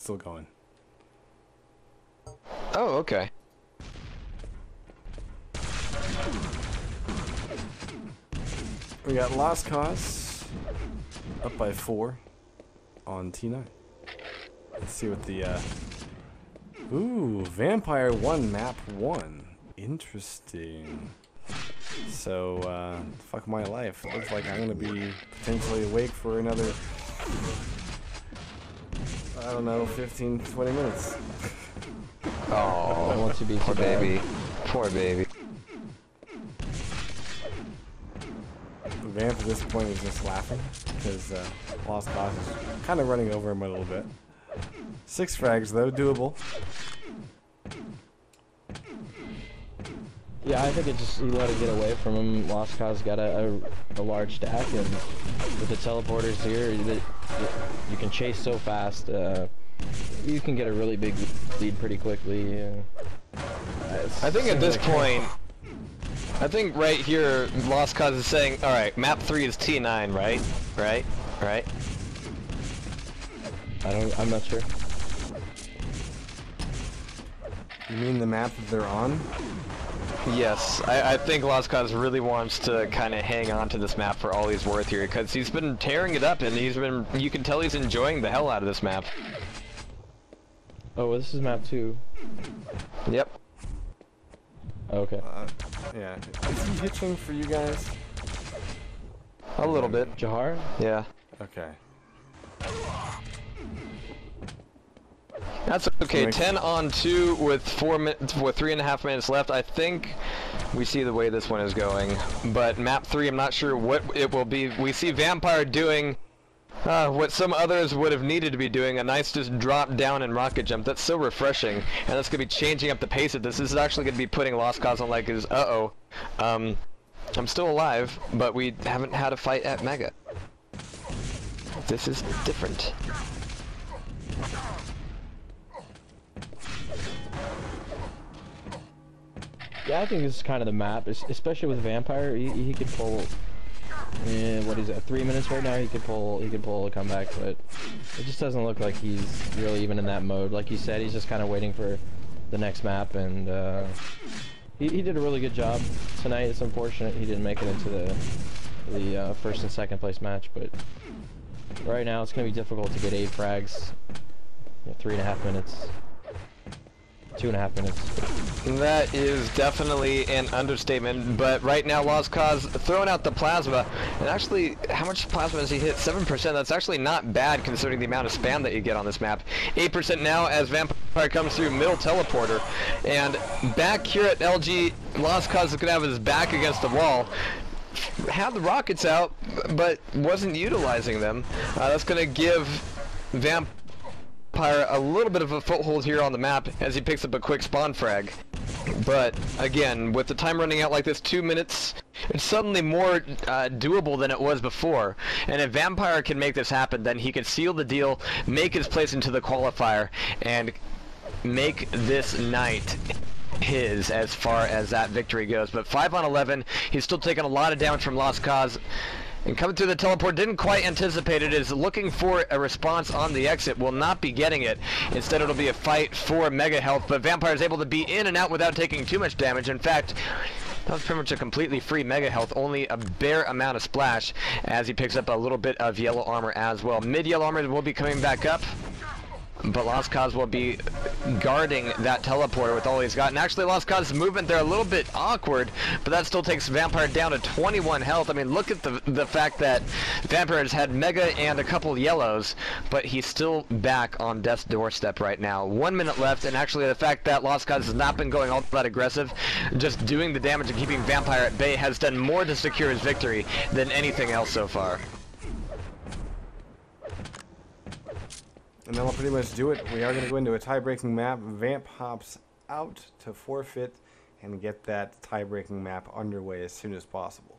still going. Oh, okay. We got Lost Cause up by 4 on T9. Let's see what the ooh, Vampire 1 map 1. Interesting. So fuck my life. It looks like I'm gonna be potentially awake for another, I don't know, 15-20 minutes. Oh, I want to be poor baby. Poor baby. Vamp at this point is just laughing because Lost Cause is kind of running over him a little bit. 6 frags though, doable. Yeah, I think it just, you let it get away from him. Lost Cause got a large stack, and with the teleporters here, you can chase so fast. You can get a really big lead pretty quickly. I think at this point, I think right here, Lost Cause is saying, all right, map 3 is T9, right? Right? I'm not sure. You mean the map that they're on? Yes, I think Lost Cause really wants to kind of hang on to this map for all he's worth here, because he's been tearing it up, and you can tell he's enjoying the hell out of this map. Oh, well, this is map 2. Yep. Okay. Yeah. Is he hitching for you guys? A little bit. Jahar? Yeah. Okay. That's okay. 10 on 2 with 3.5 minutes left. I think we see the way this one is going. But map 3, I'm not sure what it will be. We see Vampire doing what some others would have needed to be doing, a nice just drop down and rocket jump. That's so refreshing, and that's going to be changing up the pace of this. This is actually going to be putting Lost Cause on like his, I'm still alive, but we haven't had a fight at Mega. This is different. Yeah, I think this is kind of the map, especially with Vampire. He could pull. What is it? 3 minutes right now. He could pull a comeback, but it just doesn't look like he's really even in that mode. Like you said, he's just kind of waiting for the next map, and he did a really good job tonight. It's unfortunate he didn't make it into the first and second place match, but right now it's gonna be difficult to get 8 frags. 3.5 minutes. 2.5 minutes. That is definitely an understatement, but right now Lost Cause throwing out the plasma, and actually, how much plasma has he hit? 7%, that's actually not bad considering the amount of spam that you get on this map. 8% now as Vampire comes through middle teleporter, and back here at LG, Lost Cause is going to have his back against the wall. Had the rockets out, but wasn't utilizing them. That's going to give Vampire a little bit of a foothold here on the map as he picks up a quick spawn frag. But again, with the time running out like this, 2 minutes, it's suddenly more doable than it was before. And if Vampire can make this happen, then he could seal the deal, make his place into the qualifier, and make this night his as far as that victory goes. But 5 on 11, he's still taking a lot of damage from Lost Cause. And coming through the teleport, didn't quite anticipate it, is looking for a response on the exit, will not be getting it. Instead it'll be a fight for mega health, but Vampire is able to be in and out without taking too much damage. In fact, that was pretty much a completely free mega health, only a bare amount of splash as he picks up a little bit of yellow armor as well. Mid-yellow armor will be coming back up, but Lost Cause will be guarding that teleporter with all he's got. And actually Lost Cause's movement there a little bit awkward, but that still takes Vampire down to 21 health. I mean, look at the fact that Vampire has had Mega and a couple yellows, but he's still back on death's doorstep right now. 1 minute left, and actually the fact that Lost Cause has not been going all that aggressive, just doing the damage and keeping Vampire at bay, has done more to secure his victory than anything else so far. And that'll pretty much do it. We are going to go into a tie-breaking map. Vamp hops out to forfeit and get that tie-breaking map underway as soon as possible.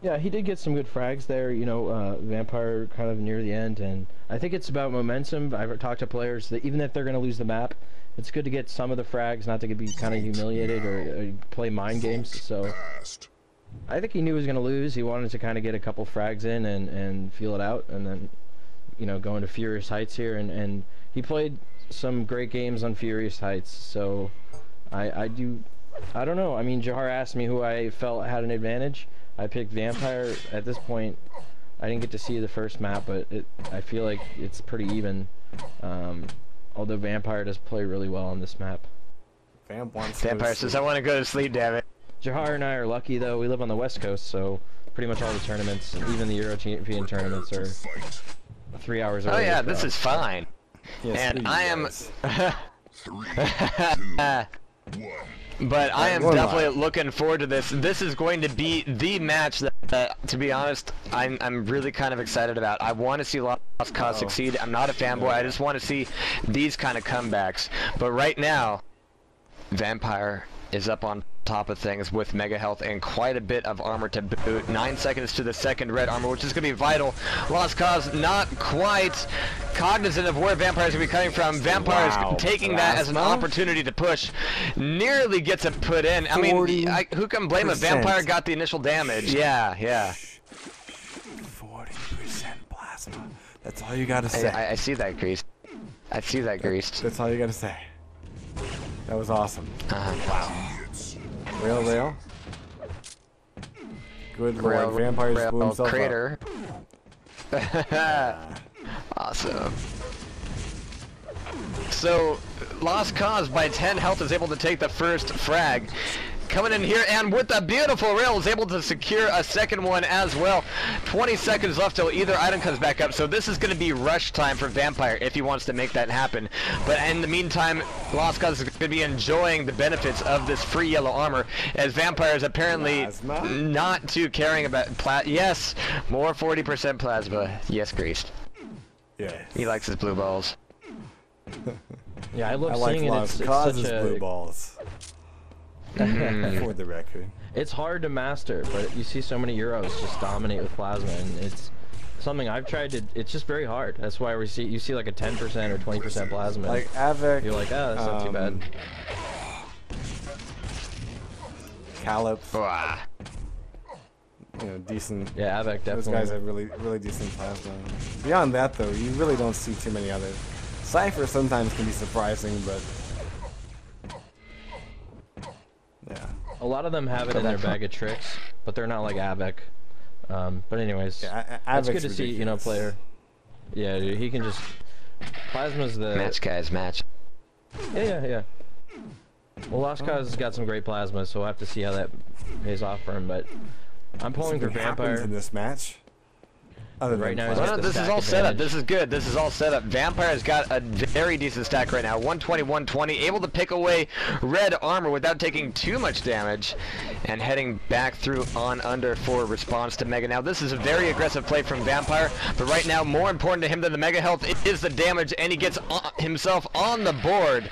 Yeah, he did get some good frags there, you know, Vampire kind of near the end, and I think it's about momentum. I've talked to players that even if they're going to lose the map, it's good to get some of the frags, not to be kind of humiliated or play mind games. So I think he knew he was going to lose. He wanted to kind of get a couple frags in and feel it out, and then, you know, go into furious heights here and he played some great games on Furious Heights, so I don't know. I mean, Jahar asked me who I felt had an advantage. I picked Vampire. At this point, I didn't get to see the first map, but I feel like it's pretty even. Although Vampire does play really well on this map. Vampire says, I want to go to sleep, damn it. Jahar and I are lucky, though. We live on the West Coast, so pretty much all the tournaments, even the European tournaments, are 3 hours early. Oh yeah, this is fine. Yes, And I am... 3, 2, 1. But I am definitely looking forward to this. This is going to be the match that, to be honest, I'm really kind of excited about. I want to see Lost Cause succeed. I'm not a fanboy. I just want to see these kind of comebacks. But right now, Vampire is up on top of things with mega health and quite a bit of armor to boot. 9 seconds to the second red armor, which is going to be vital. Lost Cause not quite cognizant of where Vampire's going to be coming from. Vampire's taking that as an opportunity to push. Nearly gets it put in. I mean, who can blame a Vampire got the initial damage? Yeah, yeah. 40% plasma. That's all you gotta say. I see that, Greased. I see that, Greased. That's all you gotta say. That was awesome. Wow. Rail. Good lord, Vampire just blew himself crater. up. Awesome. So, Lost Cause by 10 health is able to take the first frag. Coming in here and with a beautiful rail is able to secure a second one as well. 20 seconds left till either item comes back up, so this is going to be rush time for Vampire if he wants to make that happen. But in the meantime, Lost Cause is going to be enjoying the benefits of this free yellow armor, as Vampire is apparently not too caring about yes, more 40% plasma. Yes, Greased. Yeah. He likes his blue balls. Yeah, I love I like seeing it. Lost It's Cause's such a... blue balls. For the record. It's hard to master, but you see so many Euros just dominate with plasma, and it's something I've tried to. It's just very hard. That's why you see like a 10% or 20% plasma. Like Avec. You're like, oh, that's not too bad. Calip. Wow. You know, decent. Yeah, Avec definitely. Those guys have really decent plasma. Beyond that, though, you really don't see too many others. Cypher sometimes can be surprising, but yeah. A lot of them have it in their bag of tricks, but they're not like Avec. But anyways, Yeah, it's good to Avic's see, you know, ridiculous. player. Yeah, dude, he can just. Plasma's the. Match, guys, match. Yeah. Well, Lost Cause has got some great plasma, so we'll have to see how that pays off for him. But I'm pulling for Something happens Vampire. in this match. Other Right than now he's plasma. got the This is stack all set up. advantage. This is good. This is all set up. Vampire's got a very decent stack right now. 120, 120. Able to pick away red armor without taking too much damage. And heading back through on under for response to Mega. Now, this is a very aggressive play from Vampire. But right now, more important to him than the Mega health is the damage. And he gets himself on the board.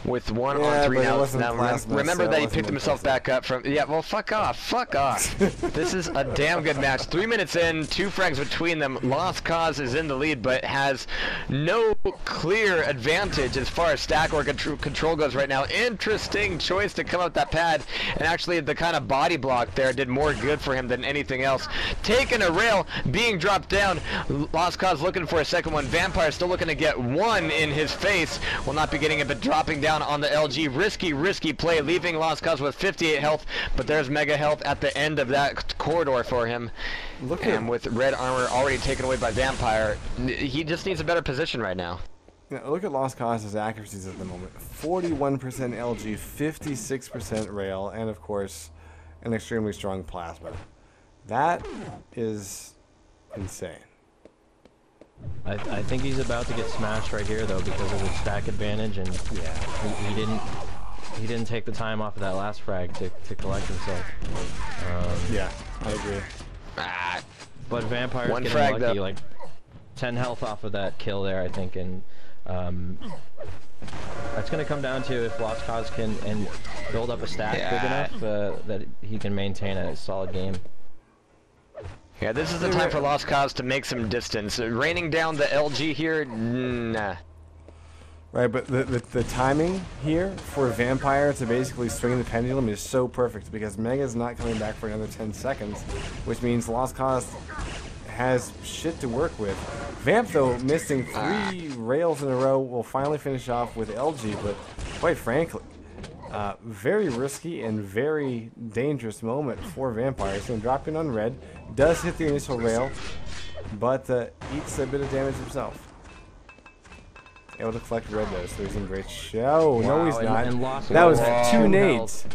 With 1 on 3 but it now. wasn't Now plasma, remember so that it he wasn't picked himself impressive. back up from. Yeah, well, fuck off. Fuck off. This is a damn good match. 3 minutes in, 2 frags between them. Lost Cause is in the lead, but has no clear advantage as far as stack or control goes right now. Interesting choice to come up that pad, and actually the kind of body block there did more good for him than anything else. Taking a rail, being dropped down. Lost Cause looking for a second one. Vampire still looking to get one in his face. Will not be getting it, but dropping down on the LG. Risky play, leaving Lost Cause with 58 health, but there's mega health at the end of that corridor for him. And with red armor already taken away by Vampire, he just needs a better position right now. Look at Lost Cause's accuracies at the moment. 41% LG, 56% rail, and of course, an extremely strong plasma. That is insane. I think he's about to get smashed right here though because of the stack advantage, and Yeah. he didn't take the time off of that last frag to collect himself. Yeah, I agree. But Vampire's One getting frag, lucky, though. like 10 health off of that kill there, I think, and that's gonna come down to if Lost Cause can build up a stack big enough that he can maintain a solid game. Yeah, this is the time for Lost Cause to make some distance. Raining down the LG here, nah. Right, but the timing here for Vampire to basically swing the pendulum is so perfect because Mega's not coming back for another 10 seconds, which means Lost Cause has shit to work with. Vamp, though, missing 3 rails in a row, will finally finish off with LG, but quite frankly, very risky and very dangerous moment for Vampire. He's going to drop in on red, does hit the initial rail, but eats a bit of damage himself. Able to collect red though, so he's in great show. Wow, No, he's not. and lost That was all 2 health. nades.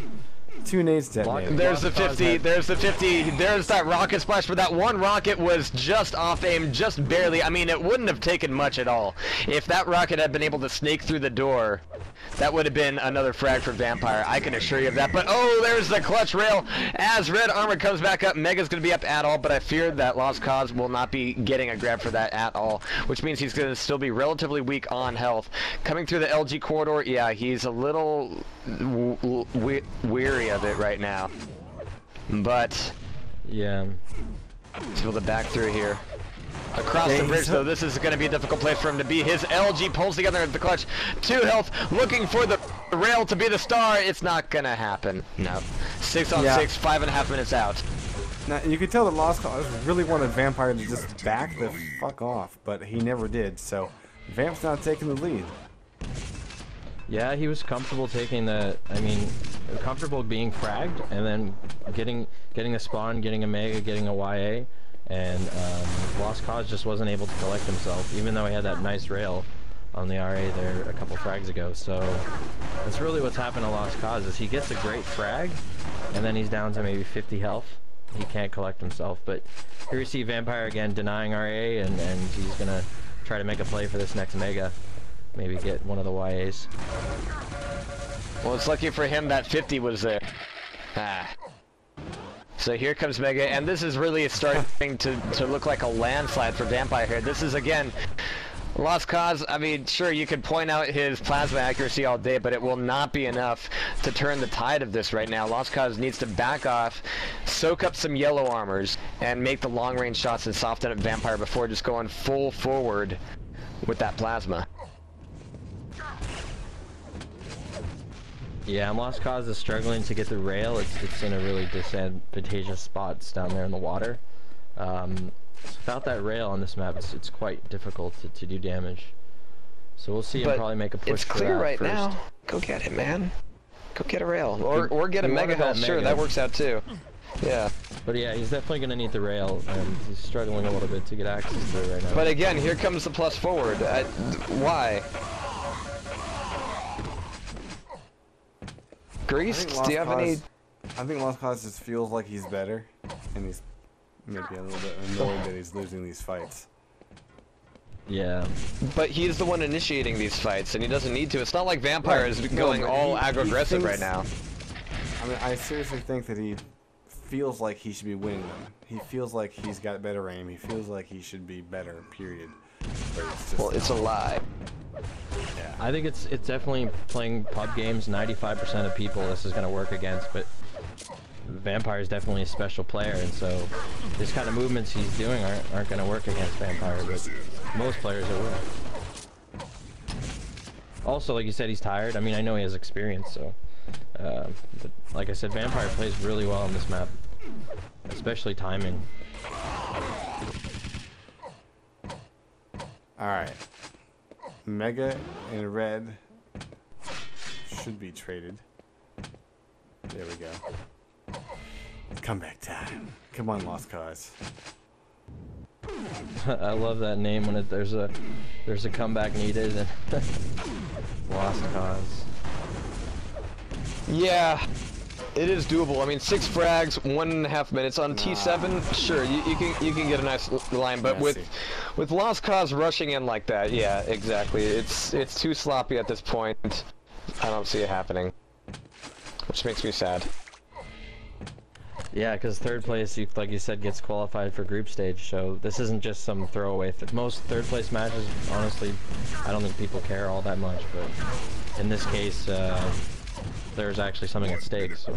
2 nades detonated. There's the 50, there's the 50, there's that rocket splash, but that one rocket was just off aim, just barely. I mean, it wouldn't have taken much at all. If that rocket had been able to snake through the door, that would have been another frag for Vampire, I can assure you of that. But oh, there's the clutch rail. As red armor comes back up, Mega's going to be up at all, but I fear that Lost Cause will not be getting a grab for that at all, which means he's going to still be relatively weak on health. Coming through the LG corridor, yeah, he's a little weary of it right now. But yeah, he's able to back through here. Across the bridge, though, this is going to be a difficult place for him to be. His LG pulls together at the clutch. 2 health, looking for the rail to be the star. It's not going to happen. No. 6 on 6, 5.5 minutes out. Now, you could tell that Lost Cause really wanted Vampire to just back the fuck off, but he never did, so Vamp's not taking the lead. yeah, he was comfortable taking the. I mean, comfortable being fragged and then getting a spawn, getting a mega, getting a YA. And Lost Cause just wasn't able to collect himself, even though he had that nice rail on the RA there a couple frags ago. So that's really what's happened to Lost Cause, is he gets a great frag, and then he's down to maybe 50 health. He can't collect himself. But here you see Vampire again denying RA, and he's gonna try to make a play for this next mega. Maybe get one of the YAs. Well, it's lucky for him that 50 was there. So here comes Mega, and this is really starting to look like a landslide for Vampire here. This is, again, Lost Cause. I mean, sure, you could point out his plasma accuracy all day, but it will not be enough to turn the tide of this right now. Lost Cause needs to back off, soak up some yellow armors, and make the long-range shots and soften up Vampire before just going full forward with that plasma. Yeah, and Lost Cause is struggling to get the rail. It's in a really disadvantageous spot. It's down there in the water. Without that rail on this map, it's quite difficult to do damage. So we'll see him probably make a push. It's clear right now. Go get it, man. Go get a rail, or get a mega health. Sure, that works out too. Yeah. But yeah, he's definitely gonna need the rail, and he's struggling a little bit to get access to it right now. But again, here comes the plus forward. Why? Grease, do you have any? I think Lost Cause just feels like he's better, and he's maybe a little bit annoyed that he's losing these fights. Yeah. But he's the one initiating these fights, and he doesn't need to. It's not like Vampire is going all aggro-aggressive right now. I mean, I seriously think that he feels like he should be winning them. He feels like he's got better aim. He feels like he should be better, period. But it's just, well, it's a lie. Yeah. I think it's definitely playing pub games. 95% of people this is going to work against, but Vampire is definitely a special player, and so this kind of movements he's doing aren't going to work against Vampire, but most players it will. Also, like you said, he's tired. I mean, I know he has experience, so but like I said, Vampire plays really well on this map, especially timing. Alright. Mega and red should be traded. There we go. Comeback time. Come on, Lost Cause. I love that name when there's a comeback needed. Lost Cause. Yeah, it is doable. I mean, 6 frags, 1.5 minutes on T7. Sure, you can get a nice line, but with Lost Cause rushing in like that, yeah, exactly. It's too sloppy at this point. I don't see it happening, which makes me sad. Yeah, because third place, like you said, gets qualified for group stage, so this isn't just some throwaway. Most third place matches, honestly, I don't think people care all that much, but in this case, there's actually something at stake. So.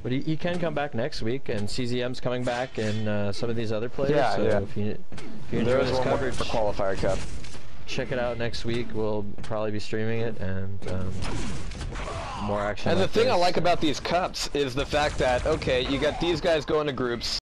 But he can come back next week, and CZM's coming back, and some of these other players. Yeah, so yeah. If you enjoy this coverage for Qualifier Cup, check it out next week. We'll probably be streaming it, and more action. And the like thing I this. like about these cups is the fact that, okay, you got these guys going to groups,